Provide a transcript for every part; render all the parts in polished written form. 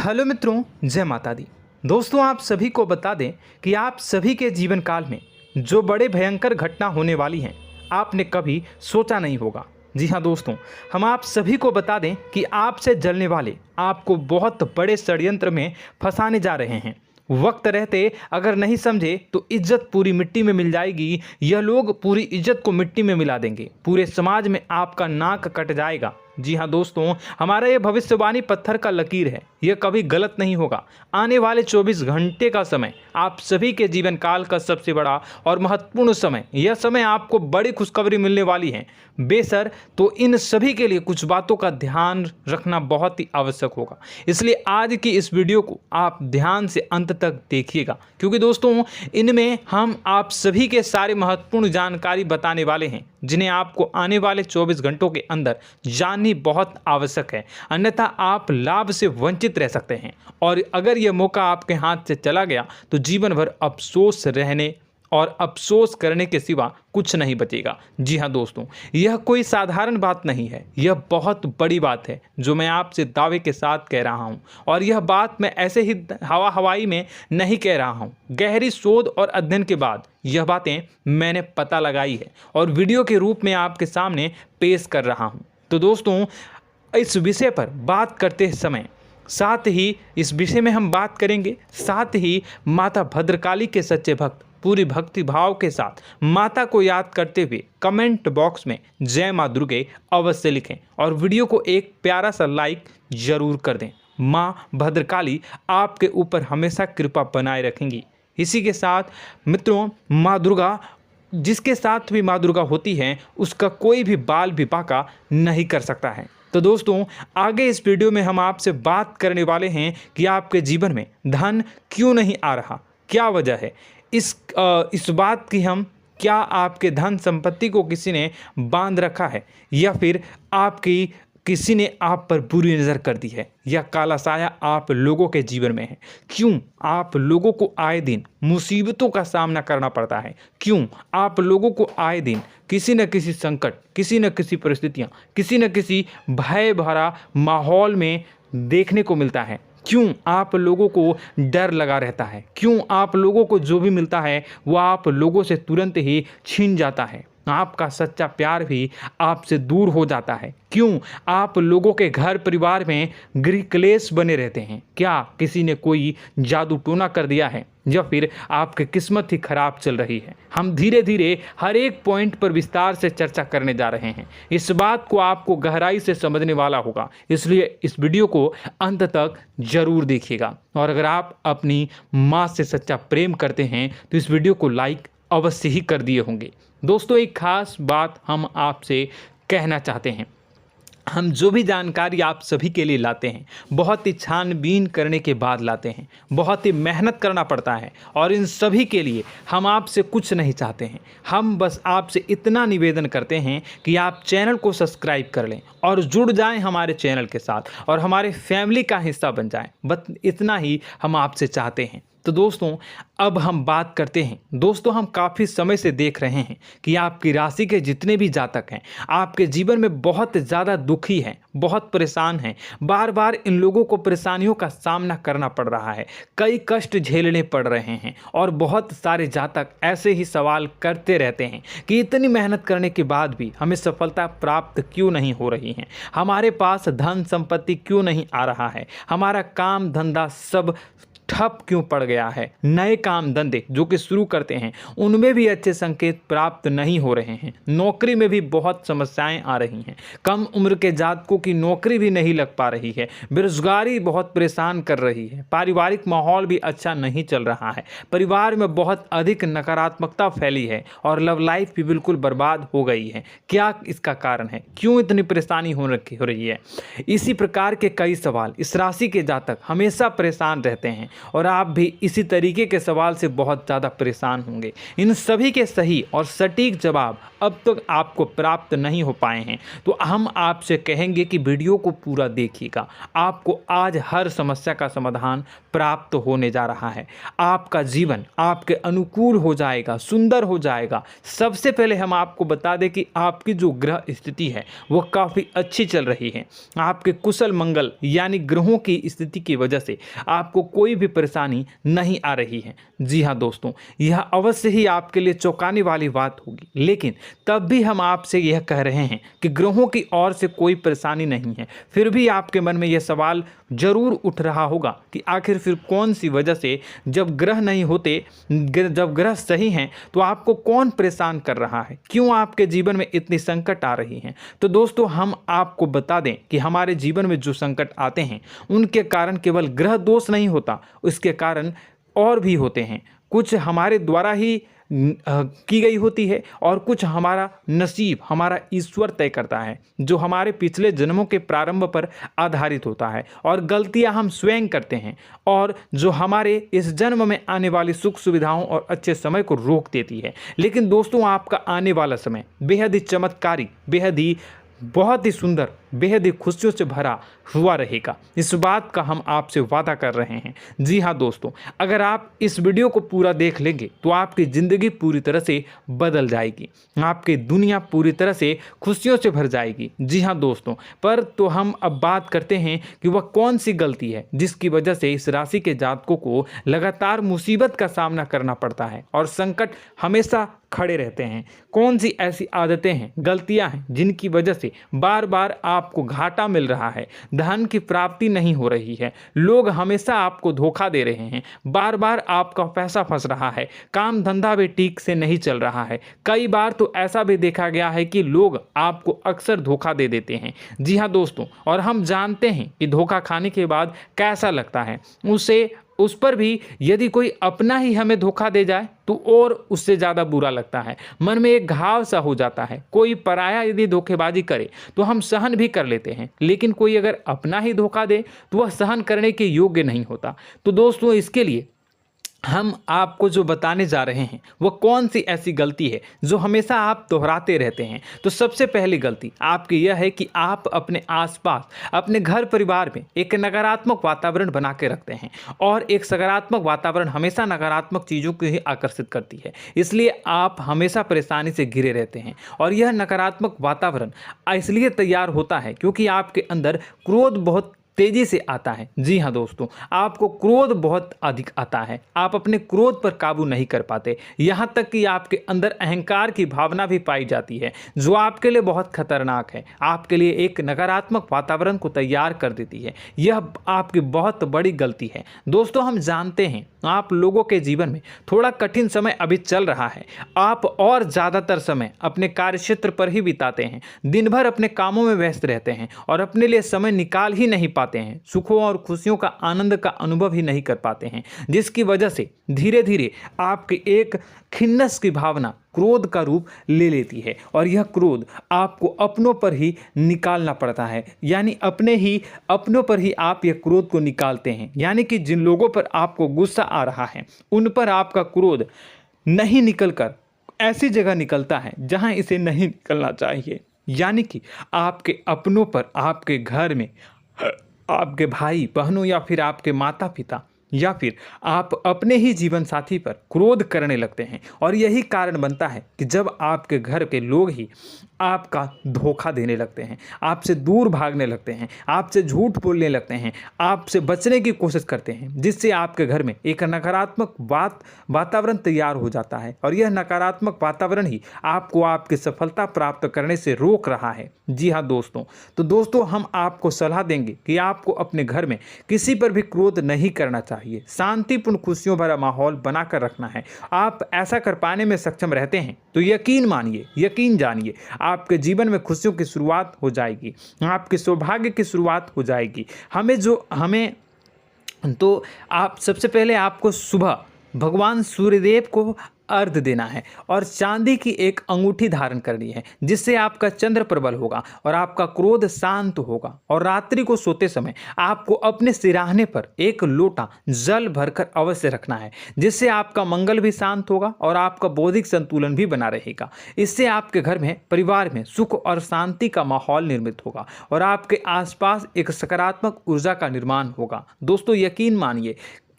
Hello मित्रों, जय माता दी। दोस्तों, आप सभी को बता दें कि आप सभी के जीवन काल में जो बड़े भयंकर घटना होने वाली हैं, आपने कभी सोचा नहीं होगा। जी हाँ दोस्तों, हम आप सभी को बता दें कि आपसे जलने वाले आपको बहुत बड़े षड्यंत्र में फंसाने जा रहे हैं। वक्त रहते अगर नहीं समझे तो इज्जत पूरी मिट्टी में मिल जाएगी। यह लोग पूरी इज्जत को मिट्टी में मिला देंगे। पूरे समाज में आपका नाक कट जाएगा। जी हाँ दोस्तों, हमारा ये भविष्यवाणी पत्थर का लकीर है, यह कभी गलत नहीं होगा। आने वाले 24 घंटे का समय आप सभी के जीवन काल का सबसे बड़ा और महत्वपूर्ण समय। यह समय आपको बड़ी खुशखबरी मिलने वाली है बेसर, तो इन सभी के लिए कुछ बातों का ध्यान रखना बहुत ही आवश्यक होगा। इसलिए आज की इस वीडियो को आप ध्यान से अंत तक देखिएगा, क्योंकि दोस्तों इनमें हम आप सभी के सारे महत्वपूर्ण जानकारी बताने वाले हैं, जिन्हें आपको आने वाले 24 घंटों के अंदर जाननी बहुत आवश्यक है। अन्यथा आप लाभ से वंचित रह सकते हैं, और अगर यह मौका आपके हाथ से चला गया तो जीवन भर अफसोस रहने और अफसोस करने के सिवा कुछ नहीं बचेगा। जी हाँ दोस्तों, यह कोई साधारण बात नहीं है, यह बहुत बड़ी बात है जो मैं आपसे दावे के साथ कह रहा हूँ। और यह बात मैं ऐसे ही हवाई में नहीं कह रहा हूँ। गहरी शोध और अध्ययन के बाद यह बातें मैंने पता लगाई है और वीडियो के रूप में आपके सामने पेश कर रहा हूँ। तो दोस्तों, इस विषय पर बात करते समय साथ ही इस विषय में हम बात करेंगे, साथ ही माता भद्रकाली के सच्चे भक्त पूरी भक्ति भाव के साथ माता को याद करते हुए कमेंट बॉक्स में जय माँ दुर्गे अवश्य लिखें और वीडियो को एक प्यारा सा लाइक जरूर कर दें। माँ भद्रकाली आपके ऊपर हमेशा कृपा बनाए रखेंगी। इसी के साथ मित्रों, माँ दुर्गा, जिसके साथ भी माँ दुर्गा होती हैं, उसका कोई भी बाल भी बांका नहीं कर सकता है। तो दोस्तों, आगे इस वीडियो में हम आपसे बात करने वाले हैं कि आपके जीवन में धन क्यों नहीं आ रहा, क्या वजह है इस बात की। हम क्या आपके धन संपत्ति को किसी ने बांध रखा है, या फिर आपकी किसी ने आप पर बुरी नज़र कर दी है, या काला साया आप लोगों के जीवन में है। क्यों आप लोगों को आए दिन मुसीबतों का सामना करना पड़ता है, क्यों आप लोगों को आए दिन किसी न किसी संकट, किसी न किसी परिस्थितियाँ, किसी न किसी भय भरा माहौल में देखने को मिलता है, क्यों आप लोगों को डर लगा रहता है, क्यों आप लोगों को जो भी मिलता है वो आप लोगों से तुरंत ही छीन जाता है, आपका सच्चा प्यार भी आपसे दूर हो जाता है, क्यों आप लोगों के घर परिवार में गृह क्लेश बने रहते हैं। क्या किसी ने कोई जादू टोना कर दिया है, या फिर आपकी किस्मत ही खराब चल रही है। हम धीरे धीरे हर एक पॉइंट पर विस्तार से चर्चा करने जा रहे हैं। इस बात को आपको गहराई से समझने वाला होगा, इसलिए इस वीडियो को अंत तक जरूर देखिएगा। और अगर आप अपनी माँ से सच्चा प्रेम करते हैं तो इस वीडियो को लाइक अवश्य ही कर दिए होंगे। दोस्तों, एक खास बात हम आपसे कहना चाहते हैं। हम जो भी जानकारी आप सभी के लिए लाते हैं, बहुत ही छानबीन करने के बाद लाते हैं, बहुत ही मेहनत करना पड़ता है, और इन सभी के लिए हम आपसे कुछ नहीं चाहते हैं। हम बस आपसे इतना निवेदन करते हैं कि आप चैनल को सब्सक्राइब कर लें और जुड़ जाएं हमारे चैनल के साथ और हमारे फैमिली का हिस्सा बन जाएं। बस इतना ही हम आपसे चाहते हैं। तो दोस्तों, अब हम बात करते हैं। दोस्तों, हम काफ़ी समय से देख रहे हैं कि आपकी राशि के जितने भी जातक हैं, आपके जीवन में बहुत ज़्यादा दुखी हैं, बहुत परेशान हैं। बार बार इन लोगों को परेशानियों का सामना करना पड़ रहा है, कई कष्ट झेलने पड़ रहे हैं, और बहुत सारे जातक ऐसे ही सवाल करते रहते हैं कि इतनी मेहनत करने के बाद भी हमें सफलता प्राप्त क्यों नहीं हो रही है, हमारे पास धन संपत्ति क्यों नहीं आ रहा है, हमारा काम धंधा सब ठप क्यों पड़ गया है, नए काम धंधे जो कि शुरू करते हैं उनमें भी अच्छे संकेत प्राप्त नहीं हो रहे हैं, नौकरी में भी बहुत समस्याएं आ रही हैं, कम उम्र के जातकों की नौकरी भी नहीं लग पा रही है, बेरोजगारी बहुत परेशान कर रही है, पारिवारिक माहौल भी अच्छा नहीं चल रहा है, परिवार में बहुत अधिक नकारात्मकता फैली है, और लव लाइफ भी बिल्कुल बर्बाद हो गई है। क्या इसका कारण है, क्यों इतनी परेशानी हो रही है? इसी प्रकार के कई सवाल इस राशि के जातक हमेशा परेशान रहते हैं, और आप भी इसी तरीके के सवाल से बहुत ज़्यादा परेशान होंगे। इन सभी के सही और सटीक जवाब अब तक आपको प्राप्त नहीं हो पाए हैं, तो हम आपसे कहेंगे कि वीडियो को पूरा देखिएगा। आपको आज हर समस्या का समाधान प्राप्त होने जा रहा है। आपका जीवन आपके अनुकूल हो जाएगा, सुंदर हो जाएगा। सबसे पहले हम आपको बता दें कि आपकी जो ग्रह स्थिति है वो काफ़ी अच्छी चल रही है। आपके कुशल मंगल यानी ग्रहों की स्थिति की वजह से आपको कोई भी परेशानी नहीं आ रही है। जी हाँ दोस्तों, यह अवश्य ही आपके लिए चौंकाने वाली बात होगी, लेकिन तब भी हम आपसे यह कह रहे हैं कि ग्रहों की ओर से कोई परेशानी नहीं है। फिर भी आपके मन में यह सवाल जरूर उठ रहा होगा कि आखिर फिर कौन सी वजह से, जब ग्रह नहीं होते, जब ग्रह सही हैं, तो आपको कौन परेशान कर रहा है, क्यों आपके जीवन में इतनी संकट आ रही हैं। तो दोस्तों, हम आपको बता दें कि हमारे जीवन में जो संकट आते हैं उनके कारण केवल ग्रह दोष नहीं होता, उसके कारण और भी होते हैं। कुछ हमारे द्वारा ही की गई होती है और कुछ हमारा नसीब, हमारा ईश्वर तय करता है, जो हमारे पिछले जन्मों के प्रारंभ पर आधारित होता है, और गलतियां हम स्वयं करते हैं और जो हमारे इस जन्म में आने वाली सुख सुविधाओं और अच्छे समय को रोक देती है। लेकिन दोस्तों, आपका आने वाला समय बेहद ही चमत्कारी, बेहद ही बहुत ही सुंदर, बेहद ही खुशियों से भरा हुआ रहेगा। इस बात का हम आपसे वादा कर रहे हैं। जी हाँ दोस्तों, अगर आप इस वीडियो को पूरा देख लेंगे तो आपकी ज़िंदगी पूरी तरह से बदल जाएगी, आपकी दुनिया पूरी तरह से खुशियों से भर जाएगी। जी हाँ दोस्तों, पर तो हम अब बात करते हैं कि वह कौन सी गलती है जिसकी वजह से इस राशि के जातकों को लगातार मुसीबत का सामना करना पड़ता है और संकट हमेशा खड़े रहते हैं। कौन सी ऐसी आदतें हैं, गलतियां हैं जिनकी वजह से बार बार आपको घाटा मिल रहा है, धन की प्राप्ति नहीं हो रही है, लोग हमेशा आपको धोखा दे रहे हैं, बार बार आपका पैसा फंस रहा है, काम धंधा भी ठीक से नहीं चल रहा है। कई बार तो ऐसा भी देखा गया है कि लोग आपको अक्सर धोखा दे देते हैं। जी हाँ दोस्तों, और हम जानते हैं कि धोखा खाने के बाद कैसा लगता है। उस पर भी यदि कोई अपना ही हमें धोखा दे जाए तो और उससे ज़्यादा बुरा लगता है, मन में एक घाव सा हो जाता है। कोई पराया यदि धोखेबाजी करे तो हम सहन भी कर लेते हैं, लेकिन कोई अगर अपना ही धोखा दे तो वह सहन करने के योग्य नहीं होता। तो दोस्तों, इसके लिए हम आपको जो बताने जा रहे हैं वो कौन सी ऐसी गलती है जो हमेशा आप दोहराते रहते हैं। तो सबसे पहली गलती आपकी यह है कि आप अपने आसपास, अपने घर परिवार में एक नकारात्मक वातावरण बना के रखते हैं, और एक सकारात्मक वातावरण हमेशा नकारात्मक चीज़ों को ही आकर्षित करती है। इसलिए आप हमेशा परेशानी से घिरे रहते हैं, और यह नकारात्मक वातावरण इसलिए तैयार होता है क्योंकि आपके अंदर क्रोध बहुत तेजी से आता है। जी हाँ दोस्तों, आपको क्रोध बहुत अधिक आता है, आप अपने क्रोध पर काबू नहीं कर पाते, यहाँ तक कि आपके अंदर अहंकार की भावना भी पाई जाती है, जो आपके लिए बहुत खतरनाक है, आपके लिए एक नकारात्मक वातावरण को तैयार कर देती है। यह आपकी बहुत बड़ी गलती है। दोस्तों, हम जानते हैं आप लोगों के जीवन में थोड़ा कठिन समय अभी चल रहा है। आप और ज़्यादातर समय अपने कार्यक्षेत्र पर ही बिताते हैं, दिन भर अपने कामों में व्यस्त रहते हैं और अपने लिए समय निकाल ही नहीं पाते हैं, सुखों और खुशियों का आनंद का अनुभव ही नहीं कर पाते हैं, जिसकी वजह से धीरे धीरे आपकी एक खिन्नस की भावना क्रोध का रूप ले लेती है, और यह क्रोध आपको अपनों पर ही निकालना पड़ता है। यानी अपनों पर ही आप यह क्रोध को निकालते हैं। यानी कि जिन लोगों पर आपको गुस्सा आ रहा है उन पर आपका क्रोध नहीं निकलकर ऐसी जगह निकलता है जहां इसे नहीं निकलना चाहिए। यानी कि आपके अपनों पर, आपके घर में, आपके भाई बहनों या फिर आपके माता पिता या फिर आप अपने ही जीवन साथी पर क्रोध करने लगते हैं, और यही कारण बनता है कि जब आपके घर के लोग ही आपका धोखा देने लगते हैं, आपसे दूर भागने लगते हैं, आपसे झूठ बोलने लगते हैं, आपसे बचने की कोशिश करते हैं, जिससे आपके घर में एक नकारात्मक वातावरण तैयार हो जाता है, और यह नकारात्मक वातावरण ही आपको आपकी सफलता प्राप्त करने से रोक रहा है। जी हाँ दोस्तों, तो दोस्तों, हम आपको सलाह देंगे कि आपको अपने घर में किसी पर भी क्रोध नहीं करना चाहिए, शांतिपूर्ण खुशियों भरा माहौल बनाकर रखना है। आप ऐसा कर पाने में सक्षम रहते हैं तो यकीन मानिए, यकीन जानिए, आपके जीवन में खुशियों की शुरुआत हो जाएगी, आपके सौभाग्य की शुरुआत हो जाएगी। आप सबसे पहले आपको सुबह भगवान सूर्यदेव को अर्घ्य देना है और चांदी की एक अंगूठी धारण करनी है, जिससे आपका चंद्र प्रबल होगा और आपका क्रोध शांत होगा। और रात्रि को सोते समय आपको अपने सिरहाने पर एक लोटा जल भरकर अवश्य रखना है, जिससे आपका मंगल भी शांत होगा और आपका बौद्धिक संतुलन भी बना रहेगा। इससे आपके घर में, परिवार में सुख और शांति का माहौल निर्मित होगा और आपके आसपास एक सकारात्मक ऊर्जा का निर्माण होगा। दोस्तों,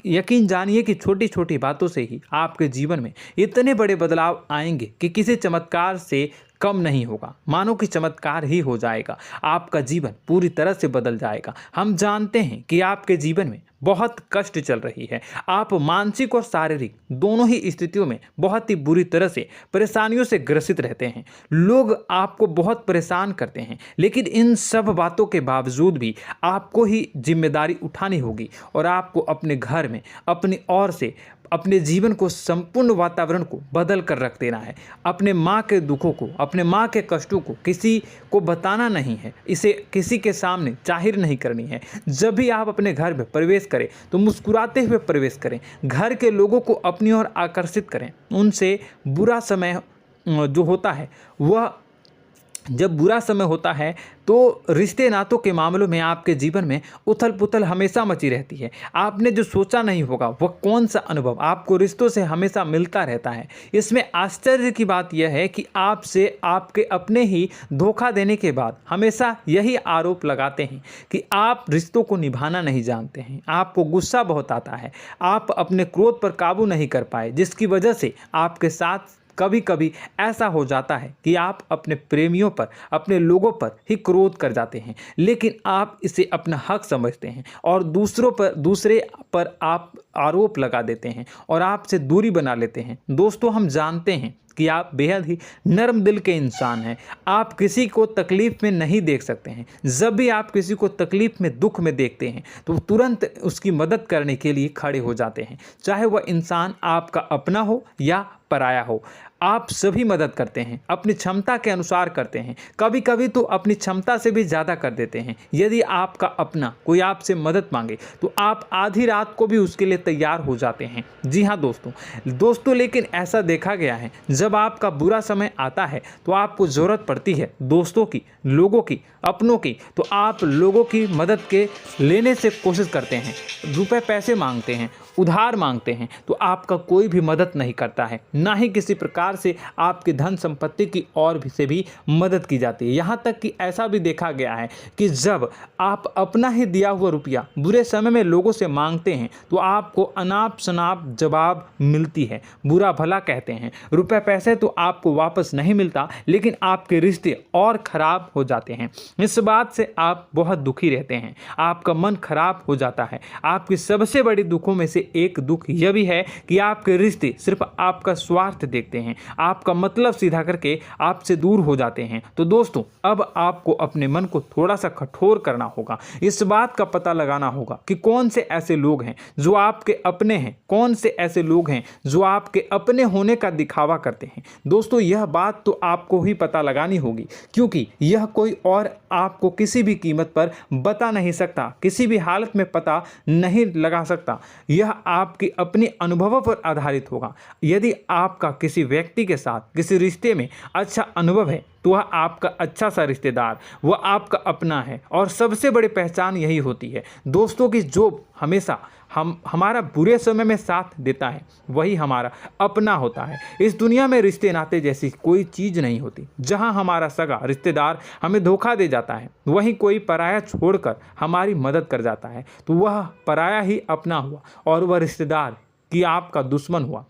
यकीन जानिए कि छोटी छोटी बातों से ही आपके जीवन में इतने बड़े बदलाव आएंगे कि किसी चमत्कार से कम नहीं होगा। मानो कि चमत्कार ही हो जाएगा, आपका जीवन पूरी तरह से बदल जाएगा। हम जानते हैं कि आपके जीवन में बहुत कष्ट चल रही है, आप मानसिक और शारीरिक दोनों ही स्थितियों में बहुत ही बुरी तरह से परेशानियों से ग्रसित रहते हैं। लोग आपको बहुत परेशान करते हैं, लेकिन इन सब बातों के बावजूद भी आपको ही जिम्मेदारी उठानी होगी और आपको अपने घर में अपनी ओर से अपने जीवन को, संपूर्ण वातावरण को बदल कर रख देना है। अपने माँ के दुखों को, अपने माँ के कष्टों को किसी को बताना नहीं है, इसे किसी के सामने जाहिर नहीं करनी है। जब भी आप अपने घर में प्रवेश करें तो मुस्कुराते हुए प्रवेश करें, घर के लोगों को अपनी ओर आकर्षित करें। उनसे बुरा समय जो होता है वह जब बुरा समय होता है तो रिश्ते नातों के मामलों में आपके जीवन में उथल पुथल हमेशा मची रहती है। आपने जो सोचा नहीं होगा वह कौन सा अनुभव आपको रिश्तों से हमेशा मिलता रहता है। इसमें आश्चर्य की बात यह है कि आपसे आपके अपने ही धोखा देने के बाद हमेशा यही आरोप लगाते हैं कि आप रिश्तों को निभाना नहीं जानते हैं, आपको गुस्सा बहुत आता है, आप अपने क्रोध पर काबू नहीं कर पाए, जिसकी वजह से आपके साथ कभी कभी ऐसा हो जाता है कि आप अपने प्रेमियों पर, अपने लोगों पर ही क्रोध कर जाते हैं, लेकिन आप इसे अपना हक समझते हैं और दूसरे पर आप आरोप लगा देते हैं और आपसे दूरी बना लेते हैं। दोस्तों, हम जानते हैं कि आप बेहद ही नर्म दिल के इंसान हैं। आप किसी को तकलीफ में नहीं देख सकते हैं। जब भी आप किसी को तकलीफ में, दुख में देखते हैं तो तुरंत उसकी मदद करने के लिए खड़े हो जाते हैं, चाहे वह इंसान आपका अपना हो या पराया हो। आप सभी मदद करते हैं, अपनी क्षमता के अनुसार करते हैं, कभी कभी तो अपनी क्षमता से भी ज़्यादा कर देते हैं। यदि आपका अपना कोई आपसे मदद मांगे तो आप आधी रात को भी उसके लिए तैयार हो जाते हैं। जी हाँ दोस्तों, लेकिन ऐसा देखा गया है, जब आपका बुरा समय आता है तो आपको ज़रूरत पड़ती है दोस्तों की, लोगों की, अपनों की, तो आप लोगों की मदद के लेने से कोशिश करते हैं, रुपए पैसे मांगते हैं, उधार मांगते हैं, तो आपका कोई भी मदद नहीं करता है, ना ही किसी प्रकार से आपकी धन संपत्ति की ओर से भी मदद की जाती है। यहाँ तक कि ऐसा भी देखा गया है कि जब आप अपना ही दिया हुआ रुपया बुरे समय में लोगों से मांगते हैं तो आपको अनाप शनाप जवाब मिलती है, बुरा भला कहते हैं। रुपए पैसे तो आपको वापस नहीं मिलता, लेकिन आपके रिश्ते और खराब हो जाते हैं। इस बात से आप बहुत दुखी रहते हैं, आपका मन खराब हो जाता है। आपकी सबसे बड़ी दुखों में से एक दुख यह भी है कि आपके रिश्ते सिर्फ आपका स्वार्थ देखते हैं, आपका मतलब सीधा करके आपसे दूर हो जाते हैं। तो दोस्तों, अब आपको अपने मन को थोड़ा सा कठोर करना होगा। इस बात का पता लगाना होगा कि कौन से ऐसे लोग हैं जो आपके अपने हैं, कौन से ऐसे लोग हैं जो आपके अपने होने का दिखावा करते हैं। दोस्तों, यह बात तो आपको ही पता लगानी होगी, क्योंकि यह कोई और आपको किसी भी कीमत पर बता नहीं सकता, किसी भी हालत में पता नहीं लगा सकता। यह आपके अपने अनुभवों पर आधारित होगा। यदि आपका किसी व्यक्ति के साथ किसी रिश्ते में अच्छा अनुभव है तो वह आपका अच्छा सा रिश्तेदार, वह आपका अपना है। और सबसे बड़ी पहचान यही होती है दोस्तों की जो हमेशा हमारा बुरे समय में साथ देता है वही हमारा अपना होता है। इस दुनिया में रिश्ते नाते जैसी कोई चीज़ नहीं होती। जहां हमारा सगा रिश्तेदार हमें धोखा दे जाता है, वहीं कोई पराया छोड़कर हमारी मदद कर जाता है तो वह पराया ही अपना हुआ और वह रिश्तेदार कि आपका दुश्मन हुआ।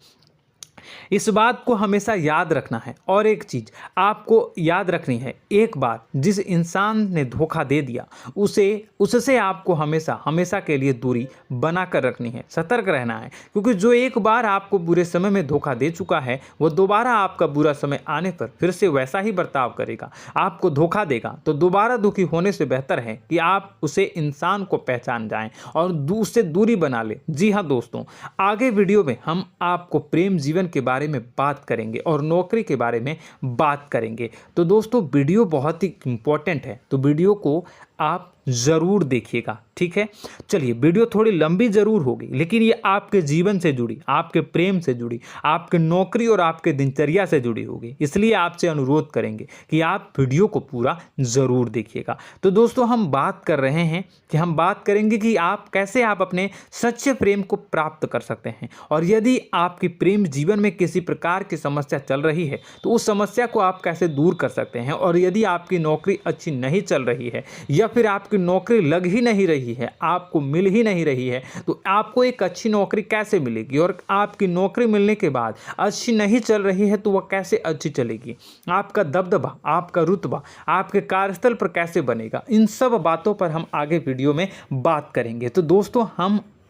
इस बात को हमेशा याद रखना है। और एक चीज़ आपको याद रखनी है, एक बार जिस इंसान ने धोखा दे दिया उससे आपको हमेशा के लिए दूरी बना कर रखनी है, सतर्क रहना है। क्योंकि जो एक बार आपको बुरे समय में धोखा दे चुका है वो दोबारा आपका बुरा समय आने पर फिर से वैसा ही बर्ताव करेगा, आपको धोखा देगा। तो दोबारा दुखी होने से बेहतर है कि आप उसे इंसान को पहचान जाएं और उससे दूरी बना लें। जी हाँ दोस्तों, आगे वीडियो में हम आपको प्रेम जीवन के बारे में बात करेंगे और नौकरी के बारे में बात करेंगे। तो दोस्तों, वीडियो बहुत ही इम्पोर्टेंट है, तो वीडियो को आप ज़रूर देखिएगा, ठीक है। चलिए, वीडियो थोड़ी लंबी ज़रूर होगी, लेकिन ये आपके जीवन से जुड़ी, आपके प्रेम से जुड़ी, आपके नौकरी और आपके दिनचर्या से जुड़ी होगी, इसलिए आपसे अनुरोध करेंगे कि आप वीडियो को पूरा ज़रूर देखिएगा। तो दोस्तों, हम बात कर रहे हैं कि हम बात करेंगे कि आप कैसे आप अपने सच्चे प्रेम को प्राप्त कर सकते हैं, और यदि आपकी प्रेम जीवन में किसी प्रकार की समस्या चल रही है तो उस समस्या को आप कैसे दूर कर सकते हैं, और यदि आपकी नौकरी अच्छी नहीं चल रही है या फिर आपकी नौकरी लग ही नहीं रही है, आपको मिल ही नहीं रही है, तो आपको एक अच्छी नौकरी कैसे मिलेगी, और आपकी नौकरी मिलने के बाद अच्छी नहीं चल रही है तो वह कैसे अच्छी चलेगी, आपका दबदबा, आपका रुतबा आपके कार्यस्थल पर कैसे बनेगा, इन सब बातों पर हम आगे वीडियो में बात करेंगे। तो दोस्तों,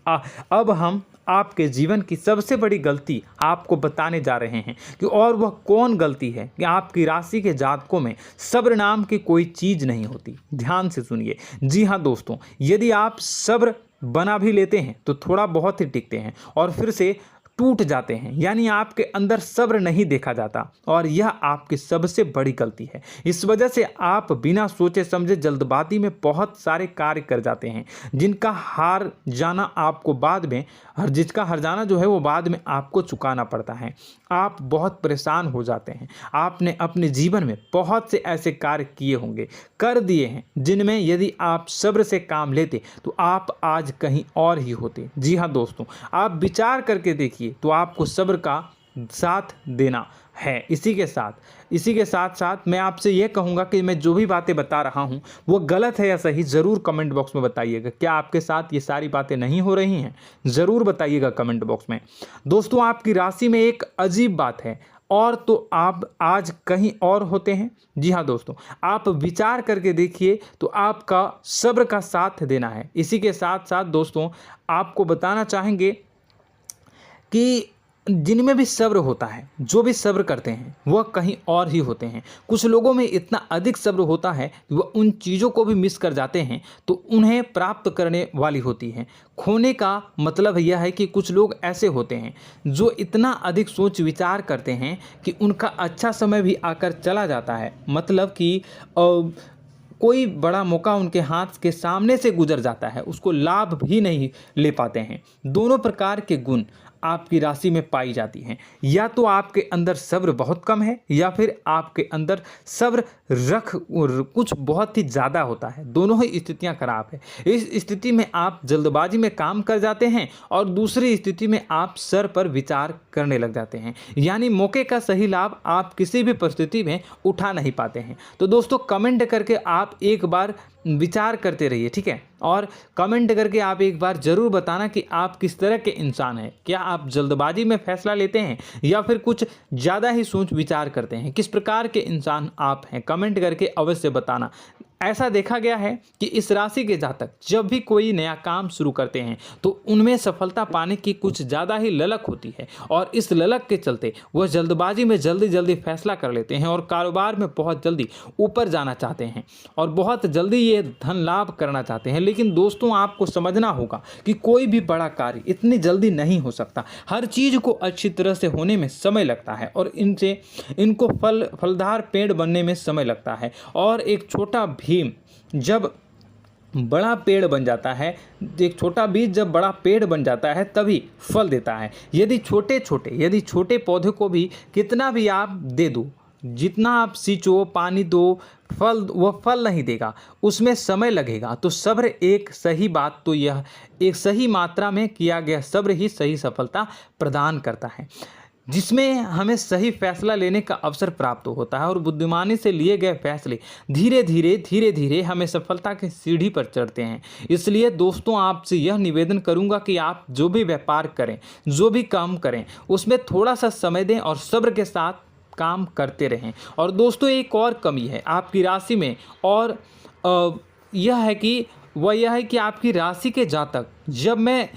अब हम आपके जीवन की सबसे बड़ी गलती आपको बताने जा रहे हैं कि और वह कौन गलती है कि आपकी राशि के जातकों में सब्र नाम की कोई चीज़ नहीं होती। ध्यान से सुनिए। जी हाँ दोस्तों, यदि आप सब्र बना भी लेते हैं तो थोड़ा बहुत ही टिकते हैं और फिर से टूट जाते हैं, यानी आपके अंदर सब्र नहीं देखा जाता, और यह आपकी सबसे बड़ी गलती है। इस वजह से आप बिना सोचे समझे जल्दबाजी में बहुत सारे कार्य कर जाते हैं, जिनका हार जाना आपको बाद में, जिसका हर जाना जो है वो बाद में आपको चुकाना पड़ता है। आप बहुत परेशान हो जाते हैं। आपने अपने जीवन में बहुत से ऐसे कार्य किए होंगे, कर दिए हैं, जिनमें यदि आप सब्र से काम लेते तो आप आज कहीं और ही होते। जी हाँ दोस्तों, आप विचार करके देखिए तो आपको सब्र का साथ देना है। इसी के साथ साथ मैं आपसे यह कहूँगा कि मैं जो भी बातें बता रहा हूँ वो गलत है या सही, ज़रूर कमेंट बॉक्स में बताइएगा। क्या आपके साथ ये सारी बातें नहीं हो रही हैं? ज़रूर बताइएगा कमेंट बॉक्स में। दोस्तों, आपकी राशि में एक अजीब बात है, और तो आप आज कहीं और होते हैं। जी हाँ दोस्तों, आप विचार करके देखिए तो आपका सब्र का साथ देना है। इसी के साथ साथ दोस्तों, आपको बताना चाहेंगे कि जिनमें भी सब्र होता है, जो भी सब्र करते हैं, वह कहीं और ही होते हैं। कुछ लोगों में इतना अधिक सब्र होता है कि वह उन चीज़ों को भी मिस कर जाते हैं तो उन्हें प्राप्त करने वाली होती हैं। खोने का मतलब यह है कि कुछ लोग ऐसे होते हैं जो इतना अधिक सोच विचार करते हैं कि उनका अच्छा समय भी आकर चला जाता है, मतलब कि कोई बड़ा मौका उनके हाथ के सामने से गुजर जाता है, उसको लाभ भी नहीं ले पाते हैं। दोनों प्रकार के गुण आपकी राशि में पाई जाती हैं। या तो आपके अंदर सब्र बहुत कम है, या फिर आपके अंदर सब्र रख कुछ बहुत ही ज़्यादा होता है। दोनों ही स्थितियां खराब है। इस स्थिति में आप जल्दबाजी में काम कर जाते हैं, और दूसरी स्थिति में आप सर पर विचार करने लग जाते हैं, यानी मौके का सही लाभ आप किसी भी परिस्थिति में उठा नहीं पाते हैं। तो दोस्तों, कमेंट करके आप एक बार विचार करते रहिए, ठीक है, और कमेंट करके आप एक बार ज़रूर बताना कि आप किस तरह के इंसान हैं। क्या आप जल्दबाजी में फैसला लेते हैं या फिर कुछ ज़्यादा ही सोच विचार करते हैं? किस प्रकार के इंसान आप हैं, कमेंट करके अवश्य बताना। ऐसा देखा गया है कि इस राशि के जातक जब भी कोई नया काम शुरू करते हैं तो उनमें सफलता पाने की कुछ ज़्यादा ही ललक होती है, और इस ललक के चलते वह जल्दबाजी में जल्दी फैसला कर लेते हैं और कारोबार में बहुत जल्दी ऊपर जाना चाहते हैं और बहुत जल्दी ये धन लाभ करना चाहते हैं। लेकिन दोस्तों, आपको समझना होगा कि कोई भी बड़ा कार्य इतनी जल्दी नहीं हो सकता। हर चीज़ को अच्छी तरह से होने में समय लगता है, और इनको फलदार पेड़ बनने में समय लगता है। और एक छोटा भीम जब बड़ा पेड़ बन जाता है, एक छोटा बीज जब बड़ा पेड़ बन जाता है तभी फल देता है। यदि छोटे पौधे को भी कितना भी आप दे दो, जितना आप सींचो, पानी दो, वह फल नहीं देगा, उसमें समय लगेगा। तो सब्र एक सही बात, तो यह एक सही मात्रा में किया गया सब्र ही सही सफलता प्रदान करता है, जिसमें हमें सही फैसला लेने का अवसर प्राप्त होता है, और बुद्धिमानी से लिए गए फैसले धीरे धीरे हमें सफलता की सीढ़ी पर चढ़ते हैं। इसलिए दोस्तों, आपसे यह निवेदन करूंगा कि आप जो भी व्यापार करें, जो भी काम करें, उसमें थोड़ा सा समय दें और सब्र के साथ काम करते रहें। और दोस्तों, एक और कमी है आपकी राशि में, और यह है कि आपकी राशि के जातक जब मैं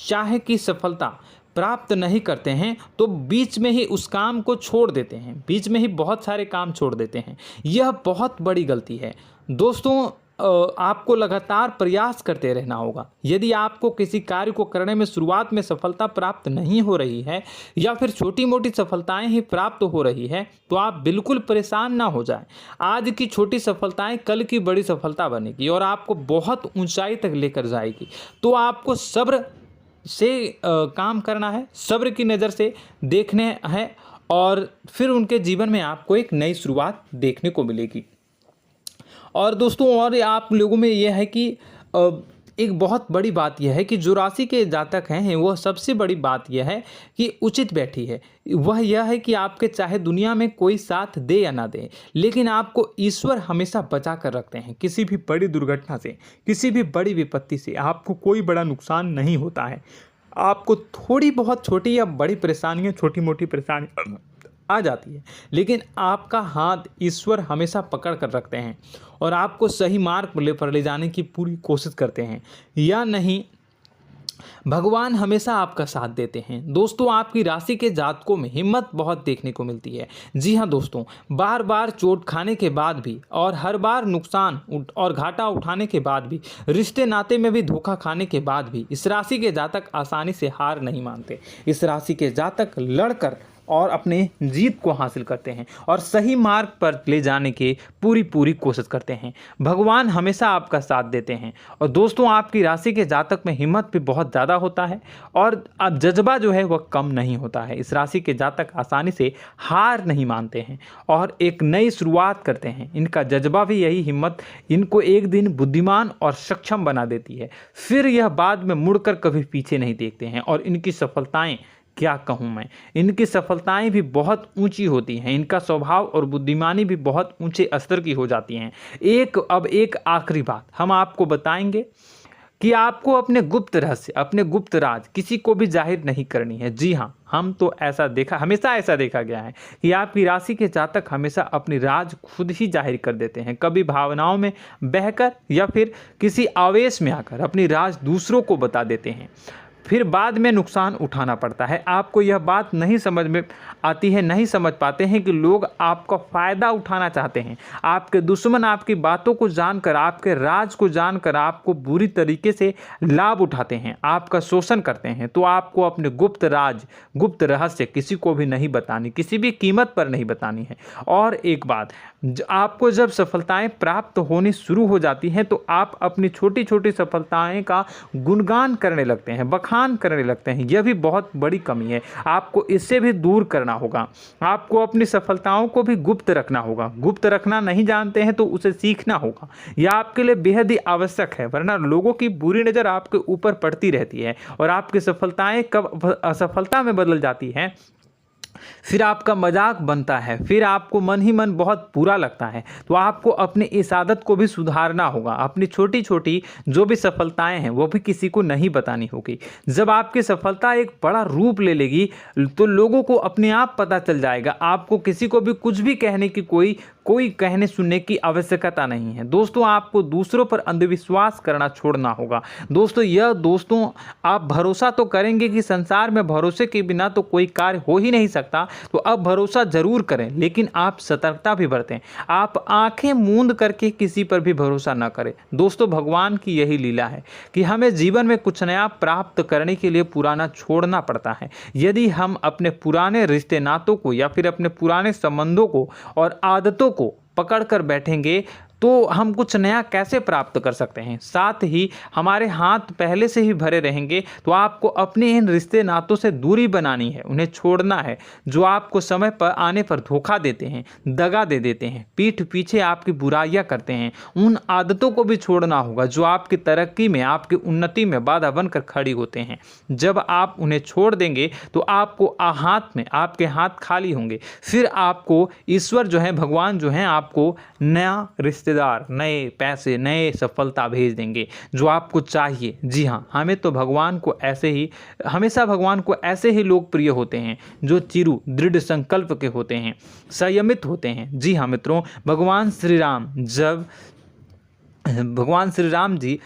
चाहे कि सफलता प्राप्त नहीं करते हैं तो बीच में ही उस काम को छोड़ देते हैं, बीच में ही बहुत सारे काम छोड़ देते हैं। यह बहुत बड़ी गलती है दोस्तों। आपको लगातार प्रयास करते रहना होगा। यदि आपको किसी कार्य को करने में शुरुआत में सफलता प्राप्त नहीं हो रही है या फिर छोटी मोटी सफलताएं ही प्राप्त हो रही है तो आप बिल्कुल परेशान ना हो जाएं। आज की छोटी सफलताएं कल की बड़ी सफलता बनेगी और आपको बहुत ऊंचाई तक लेकर जाएगी। तो आपको सब्र से काम करना है, सब्र की नज़र से देखने हैं और फिर उनके जीवन में आपको एक नई शुरुआत देखने को मिलेगी। और दोस्तों और आप लोगों में यह है कि एक बहुत बड़ी बात यह है कि जो राशि के जातक हैं वो सबसे बड़ी बात यह है कि उचित बैठी है। वह यह है कि आपके चाहे दुनिया में कोई साथ दे या ना दे, लेकिन आपको ईश्वर हमेशा बचा कर रखते हैं। किसी भी बड़ी दुर्घटना से, किसी भी बड़ी विपत्ति से आपको कोई बड़ा नुकसान नहीं होता है। आपको थोड़ी बहुत छोटी या बड़ी परेशानियाँ, छोटी मोटी परेशानी आ जाती है, लेकिन आपका हाथ ईश्वर हमेशा पकड़ कर रखते हैं और आपको सही मार्ग पर ले जाने की पूरी कोशिश करते हैं। या नहीं, भगवान हमेशा आपका साथ देते हैं। दोस्तों आपकी राशि के जातकों में हिम्मत बहुत देखने को मिलती है। जी हाँ दोस्तों, बार बार चोट खाने के बाद भी और हर बार नुकसान और घाटा उठाने के बाद भी, रिश्ते नाते में भी धोखा खाने के बाद भी इस राशि के जातक आसानी से हार नहीं मानते। इस राशि के जातक लड़कर और अपने जीत को हासिल करते हैं और सही मार्ग पर ले जाने की पूरी कोशिश करते हैं। भगवान हमेशा आपका साथ देते हैं। और दोस्तों आपकी राशि के जातक में हिम्मत भी बहुत ज़्यादा होता है और अब जज्बा जो है वह कम नहीं होता है। इस राशि के जातक आसानी से हार नहीं मानते हैं और एक नई शुरुआत करते हैं। इनका जज्बा भी यही हिम्मत इनको एक दिन बुद्धिमान और सक्षम बना देती है। फिर यह बाद में मुड़कर कभी पीछे नहीं देखते हैं और इनकी सफलताएं, क्या कहूँ मैं, इनकी सफलताएं भी बहुत ऊंची होती हैं। इनका स्वभाव और बुद्धिमानी भी बहुत ऊंचे स्तर की हो जाती हैं। अब एक आखिरी बात हम आपको बताएंगे कि आपको अपने गुप्त रहस्य, अपने गुप्त राज किसी को भी जाहिर नहीं करनी है। जी हाँ, हम तो हमेशा ऐसा देखा गया है कि आपकी राशि के जातक हमेशा अपनी राज खुद ही जाहिर कर देते हैं। कभी भावनाओं में बहकर या फिर किसी आवेश में आकर अपनी राज दूसरों को बता देते हैं, फिर बाद में नुकसान उठाना पड़ता है। आपको यह बात नहीं समझ में आती है, नहीं समझ पाते हैं कि लोग आपका फ़ायदा उठाना चाहते हैं। आपके दुश्मन आपकी बातों को जानकर, आपके राज को जानकर आपको बुरी तरीके से लाभ उठाते हैं, आपका शोषण करते हैं। तो आपको अपने गुप्त राज, गुप्त रहस्य किसी को भी नहीं बतानी, किसी भी कीमत पर नहीं बतानी है। और एक बात, आपको जब सफलताएं प्राप्त होनी शुरू हो जाती हैं तो आप अपनी छोटी छोटी सफलताएं का गुणगान करने लगते हैं, बखान करने लगते हैं। यह भी बहुत बड़ी कमी है, आपको इससे भी दूर करना होगा। आपको अपनी सफलताओं को भी गुप्त रखना होगा। गुप्त रखना नहीं जानते हैं तो उसे सीखना होगा। यह आपके लिए बेहद ही आवश्यक है, वरना लोगों की बुरी नज़र आपके ऊपर पड़ती रहती है और आपकी सफलताएं कब असफलता में बदल जाती हैं, फिर आपका मजाक बनता है, फिर आपको मन ही मन बहुत बुरा लगता है। तो आपको अपनी इस आदत को भी सुधारना होगा। अपनी छोटी छोटी जो भी सफलताएं हैं वो भी किसी को नहीं बतानी होगी। जब आपकी सफलता एक बड़ा रूप ले लेगी तो लोगों को अपने आप पता चल जाएगा। आपको किसी को भी कुछ भी कहने की कोई कहने सुनने की आवश्यकता नहीं है। दोस्तों आपको दूसरों पर अंधविश्वास करना छोड़ना होगा। दोस्तों आप भरोसा तो करेंगे कि संसार में भरोसे के बिना तो कोई कार्य हो ही नहीं सकता, तो अब भरोसा जरूर करें, लेकिन आप सतर्कता भी बरतें। आप आंखें मूंद करके किसी पर भी भरोसा न करें। दोस्तों भगवान की यही लीला है कि हमें जीवन में कुछ नया प्राप्त करने के लिए पुराना छोड़ना पड़ता है। यदि हम अपने पुराने रिश्ते नातों को या फिर अपने पुराने संबंधों को और आदतों को पकड़ कर बैठेंगे तो हम कुछ नया कैसे प्राप्त कर सकते हैं। साथ ही हमारे हाथ पहले से ही भरे रहेंगे। तो आपको अपने इन रिश्ते नातों से दूरी बनानी है, उन्हें छोड़ना है जो आपको समय पर आने पर धोखा देते हैं, दगा दे देते हैं, पीठ पीछे आपकी बुराइयां करते हैं। उन आदतों को भी छोड़ना होगा जो आपकी तरक्की में, आपकी उन्नति में बाधा बनकर खड़ी होते हैं। जब आप उन्हें छोड़ देंगे तो आपको आपके हाथ खाली होंगे। फिर आपको ईश्वर जो है, भगवान जो है, आपको नया रिश्तेदार, नए पैसे, नए सफलता भेज देंगे जो आपको चाहिए। जी हाँ, हमेशा भगवान को ऐसे ही लोग प्रिय होते हैं जो चिरु दृढ़ संकल्प के होते हैं, संयमित होते हैं। जी हाँ मित्रों, भगवान श्री राम जी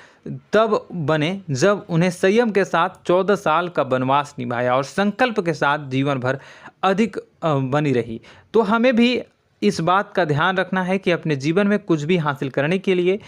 तब बने जब उन्हें संयम के साथ 14 साल का वनवास निभाया और संकल्प के साथ जीवन भर अधिक बनी रही। तो हमें भी इस बात का ध्यान रखना है कि अपने जीवन में कुछ भी हासिल करने के लिए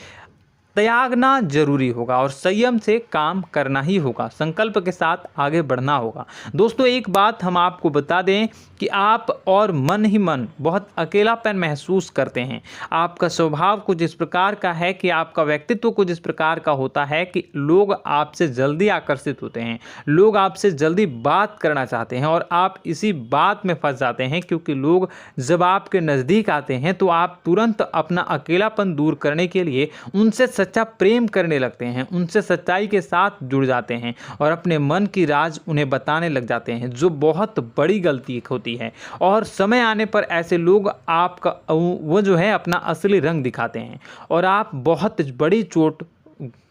त्यागना जरूरी होगा और संयम से काम करना ही होगा। संकल्प के साथ आगे बढ़ना होगा। दोस्तों एक बात हम आपको बता दें कि आप और मन ही मन बहुत अकेलापन महसूस करते हैं। आपका स्वभाव कुछ इस प्रकार का है कि आपका व्यक्तित्व कुछ इस प्रकार का होता है कि लोग आपसे जल्दी आकर्षित होते हैं, लोग आपसे जल्दी बात करना चाहते हैं और आप इसी बात में फंस जाते हैं, क्योंकि लोग जब आपके नज़दीक आते हैं तो आप तुरंत अपना अकेलापन दूर करने के लिए उनसे सच्चा प्रेम करने लगते हैं, उनसे सच्चाई के साथ जुड़ जाते हैं और अपने मन की राज उन्हें बताने लग जाते हैं, जो बहुत बड़ी गलती होती है। और समय आने पर ऐसे लोग आपका वो जो है अपना असली रंग दिखाते हैं और आप बहुत बड़ी चोट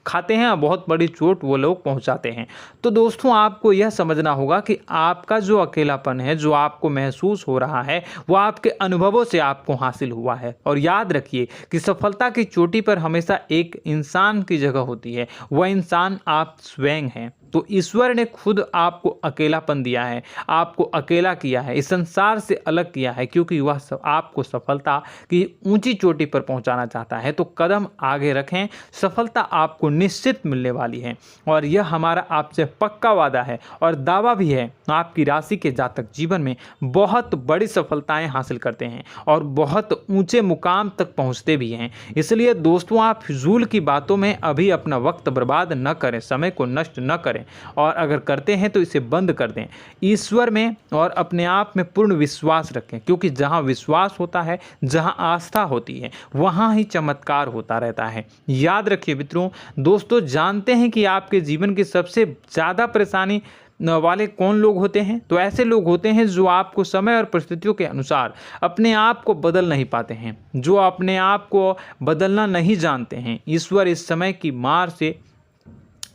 खाते हैं और बहुत बड़ी चोट वो लोग पहुंचाते हैं। तो दोस्तों आपको यह समझना होगा कि आपका जो अकेलापन है, जो आपको महसूस हो रहा है, वो आपके अनुभवों से आपको हासिल हुआ है। और याद रखिए कि सफलता की चोटी पर हमेशा एक इंसान की जगह होती है, वह इंसान आप स्वयं हैं। तो ईश्वर ने खुद आपको अकेलापन दिया है, आपको अकेला किया है, इस संसार से अलग किया है, क्योंकि वह आपको सफलता की ऊंची चोटी पर पहुंचाना चाहता है। तो कदम आगे रखें, सफलता आपको निश्चित मिलने वाली है और यह हमारा आपसे पक्का वादा है और दावा भी है। आपकी राशि के जातक जीवन में बहुत बड़ी सफलताएं हासिल करते हैं और बहुत ऊंचे मुकाम तक पहुंचते भी हैं। इसलिए दोस्तों आप फिजूल की बातों में अभी अपना वक्त बर्बाद न करें, समय को नष्ट न करें और अगर करते हैं तो इसे बंद कर दें। ईश्वर में और अपने आप में पूर्ण विश्वास रखें, क्योंकि जहां विश्वास होता है, जहां आस्था होती है, वहां ही चमत्कार होता रहता है। याद रखिए मित्रों, दोस्तों जानते हैं कि आपके जीवन की सबसे ज़्यादा परेशानी वाले कौन लोग होते हैं? तो ऐसे लोग होते हैं जो आपको समय और परिस्थितियों के अनुसार अपने आप को बदल नहीं पाते हैं, जो अपने आप को बदलना नहीं जानते हैं। ईश्वर इस समय की मार से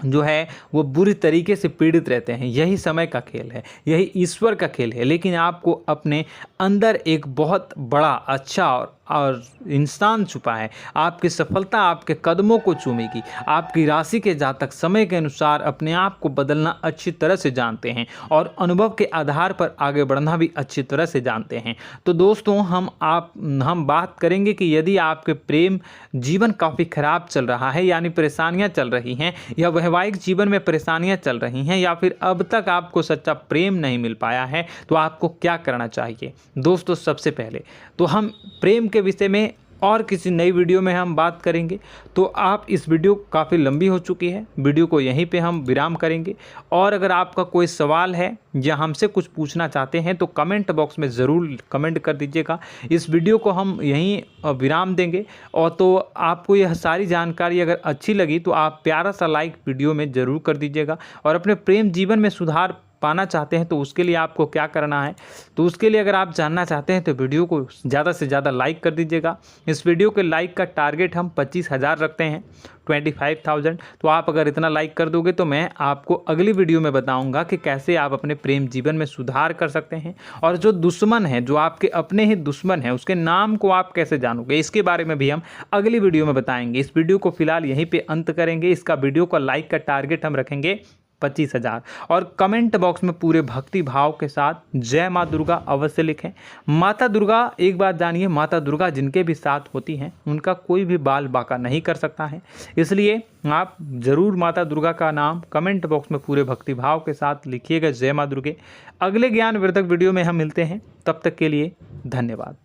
जो है वो बुरी तरीके से पीड़ित रहते हैं। यही समय का खेल है, यही ईश्वर का खेल है। लेकिन आपको अपने अंदर एक बहुत बड़ा अच्छा और इंसान छुपा है। आपकी सफलता आपके कदमों को चूमेगी। आपकी राशि के जातक समय के अनुसार अपने आप को बदलना अच्छी तरह से जानते हैं और अनुभव के आधार पर आगे बढ़ना भी अच्छी तरह से जानते हैं। तो दोस्तों हम बात करेंगे कि यदि आपके प्रेम जीवन काफ़ी खराब चल रहा है, यानी परेशानियां चल रही हैं, या वैवाहिक जीवन में परेशानियां चल रही हैं, या फिर अब तक आपको सच्चा प्रेम नहीं मिल पाया है, तो आपको क्या करना चाहिए? दोस्तों सबसे पहले तो हम प्रेम के विषय में और किसी नई वीडियो में हम बात करेंगे। तो आप इस वीडियो काफ़ी लंबी हो चुकी है, वीडियो को यहीं पे हम विराम करेंगे। और अगर आपका कोई सवाल है या हमसे कुछ पूछना चाहते हैं तो कमेंट बॉक्स में ज़रूर कमेंट कर दीजिएगा। इस वीडियो को हम यहीं विराम देंगे। और तो आपको यह सारी जानकारी अगर अच्छी लगी तो आप प्यारा सा लाइक वीडियो में ज़रूर कर दीजिएगा। और अपने प्रेम जीवन में सुधार पाना चाहते हैं तो उसके लिए आपको क्या करना है, तो उसके लिए अगर आप जानना चाहते हैं तो वीडियो को ज़्यादा से ज़्यादा लाइक कर दीजिएगा। इस वीडियो के लाइक का टारगेट हम 25,000 रखते हैं, 25,000। तो आप अगर इतना लाइक कर दोगे तो मैं आपको अगली वीडियो में बताऊंगा कि कैसे आप अपने प्रेम जीवन में सुधार कर सकते हैं। और जो दुश्मन है, जो आपके अपने ही दुश्मन है, उसके नाम को आप कैसे जानोगे, इसके बारे में भी हम अगली वीडियो में बताएंगे। इस वीडियो को फिलहाल यहीं पे अंत करेंगे। इसका वीडियो का लाइक का टारगेट हम रखेंगे 25,000। और कमेंट बॉक्स में पूरे भक्ति भाव के साथ जय माँ दुर्गा अवश्य लिखें। माता दुर्गा, एक बात जानिए, माता दुर्गा जिनके भी साथ होती हैं उनका कोई भी बाल बाका नहीं कर सकता है। इसलिए आप ज़रूर माता दुर्गा का नाम कमेंट बॉक्स में पूरे भक्ति भाव के साथ लिखिएगा, जय माँ दुर्गे। अगले ज्ञानवर्धक वीडियो में हम मिलते हैं, तब तक के लिए धन्यवाद।